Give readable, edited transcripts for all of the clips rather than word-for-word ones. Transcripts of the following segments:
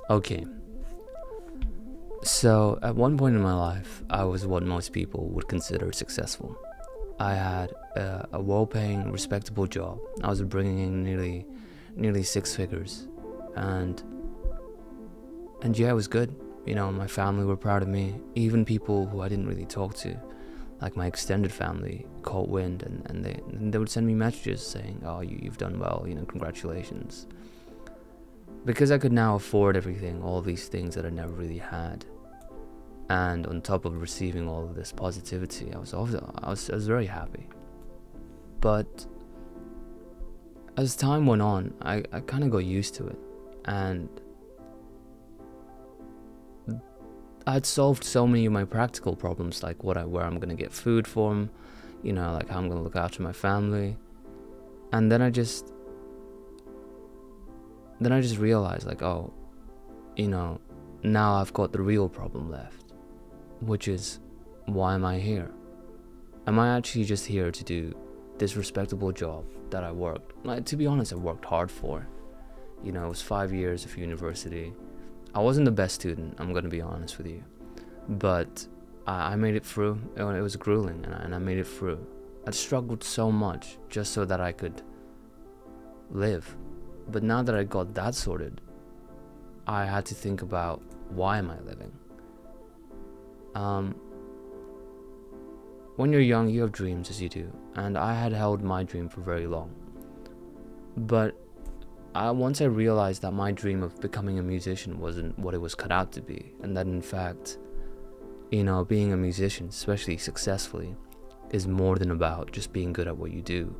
Okay, so at one point in my life, I was what most people would consider successful. I had a well-paying, respectable job. I was bringing in nearly six figures, and yeah, it was good. My family were proud of me. Even people who I didn't really talk to, like my extended family, caught wind, and they would send me messages saying, "Oh, you've done well. Congratulations." Because I could now afford everything, all these things that I never really had. And on top of receiving all of this positivity, I was very happy. But as time went on, I kind of got used to it, and I'd solved so many of my practical problems, like where I'm gonna get food from, like how I'm gonna look after my family, and then I just realized, like, oh, now I've got the real problem left, which is, why am I here? Am I actually just here to do this respectable job that I worked? Like, to be honest, I worked hard for. It was 5 years of university. I wasn't the best student, I'm gonna be honest with you, but I made it through. It was grueling, and I made it through. I struggled so much just so that I could live. But now that I got that sorted, I had to think about, why am I living? When you're young, you have dreams, as you do, and I had held my dream for very long. But once I realized that my dream of becoming a musician wasn't what it was cut out to be, and that in fact, being a musician, especially successfully, is more than about just being good at what you do.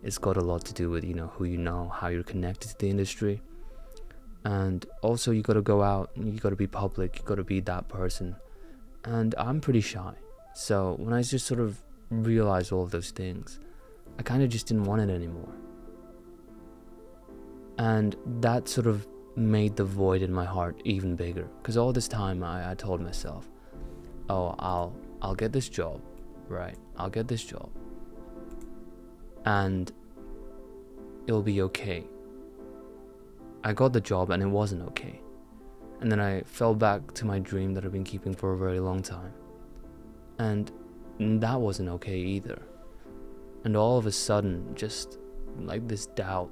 It's got a lot to do with, who you know, how you're connected to the industry. And also you got to go out, and you got to be public, you got to be that person. And I'm pretty shy. So when I just sort of realized all of those things, I kind of just didn't want it anymore. And that sort of made the void in my heart even bigger. Because all this time I told myself, oh, I'll get this job, right? I'll get this job. And it'll be okay. I got the job and it wasn't okay. And then I fell back to my dream that I've been keeping for a very long time. And that wasn't okay either. And all of a sudden, just like this doubt,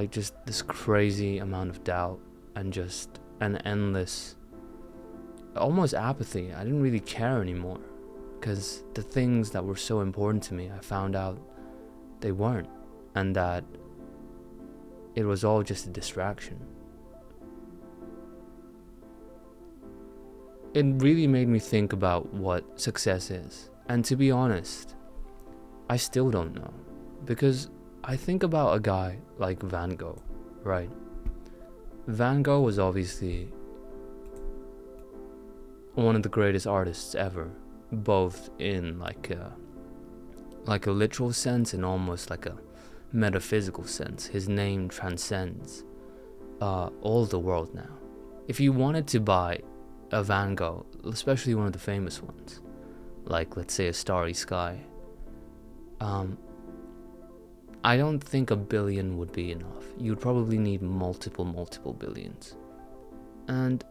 just this crazy amount of doubt, and just an endless, almost apathy. I didn't really care anymore, because the things that were so important to me, I found out they weren't, and that it was all just a distraction. It really made me think about what success is. And to be honest, I still don't know. Because I think about a guy like Van Gogh, right? Van Gogh was obviously one of the greatest artists ever, both in like a literal sense and almost like a metaphysical sense. His name transcends all the world now. If you wanted to buy a Van Gogh, especially one of the famous ones, like let's say A Starry Sky, I don't think $1 billion would be enough. You'd probably need multiple billions. And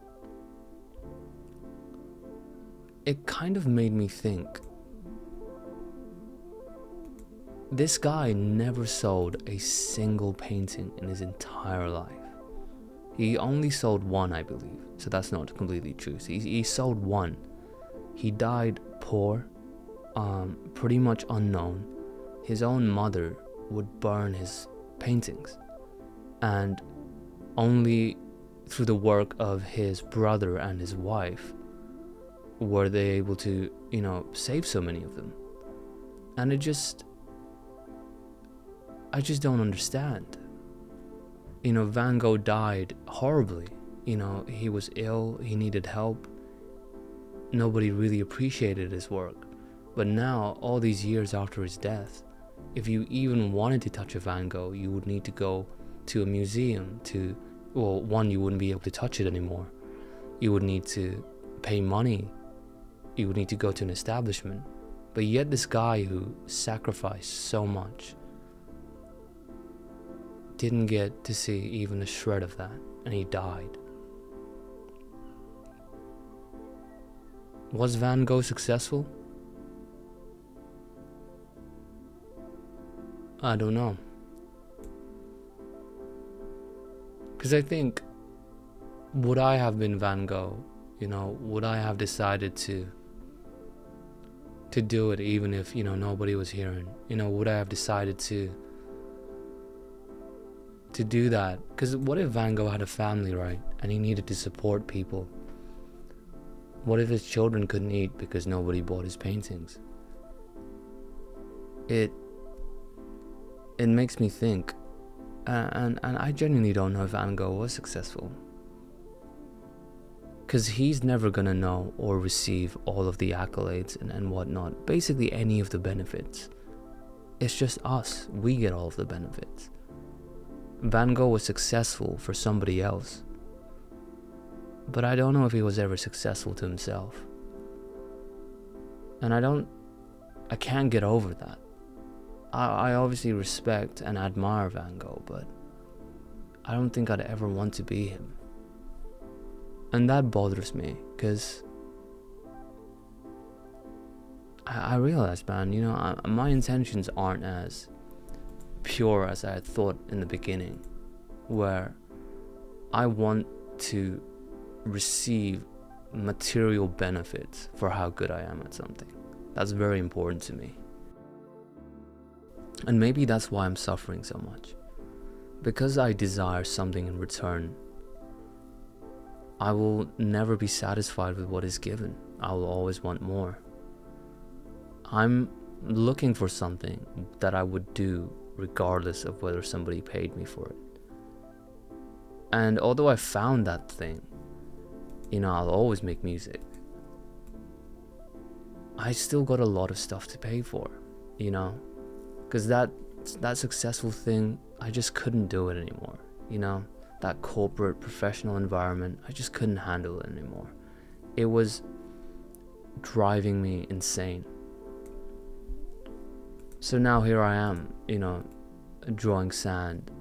it kind of made me think, this guy never sold a single painting in his entire life. He only sold one, I believe, so that's not completely true. So he sold one. He died poor, pretty much unknown. His own mother would burn his paintings, and only through the work of his brother and his wife were they able to, save so many of them. And I just don't understand. Van Gogh died horribly. He was ill, he needed help. Nobody really appreciated his work. But now, all these years after his death, if you even wanted to touch a Van Gogh, you would need to go to a museum one, you wouldn't be able to touch it anymore. You would need to pay money. You would need to go to an establishment. But yet this guy who sacrificed so much didn't get to see even a shred of that, and he died. Was Van Gogh successful? I don't know. Because I think, would I have been Van Gogh? Would I have decided to do it even if, nobody was hearing? Would I have decided to do that? Because what if Van Gogh had a family, right? And he needed to support people? What if his children couldn't eat because nobody bought his paintings? It makes me think, and I genuinely don't know if Van Gogh was successful. Because he's never gonna know or receive all of the accolades and whatnot, basically any of the benefits. It's just us, we get all of the benefits. Van Gogh was successful for somebody else, but I don't know if he was ever successful to himself. And I can't get over that. I obviously respect and admire Van Gogh, but I don't think I'd ever want to be him. And that bothers me, because I realize, man, my intentions aren't as pure as I had thought in the beginning, where I want to receive material benefits for how good I am at something. That's very important to me. And maybe that's why I'm suffering so much. Because I desire something in return, I will never be satisfied with what is given. I will always want more. I'm looking for something that I would do regardless of whether somebody paid me for it. And although I found that thing, I'll always make music, I still got a lot of stuff to pay for, because that successful thing, I just couldn't do it anymore, that corporate professional environment, I just couldn't handle it anymore. It was driving me insane. So now here I am, drawing sand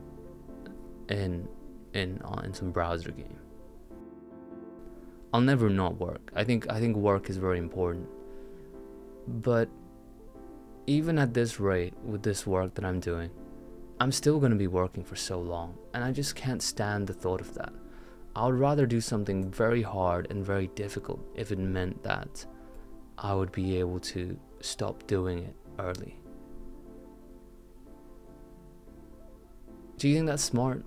in some browser game. I'll never not work. I think work is very important. But even at this rate, with this work that I'm doing, I'm still going to be working for so long, and I just can't stand the thought of that. I would rather do something very hard and very difficult if it meant that I would be able to stop doing it early. Do you think that's smart?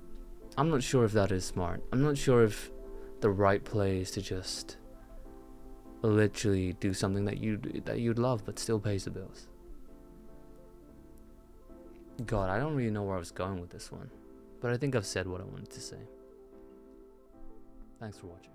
I'm not sure if that is smart. I'm not sure if the right play is to just literally do something that you'd love but still pays the bills. God, I don't really know where I was going with this one, but I think I've said what I wanted to say. Thanks for watching.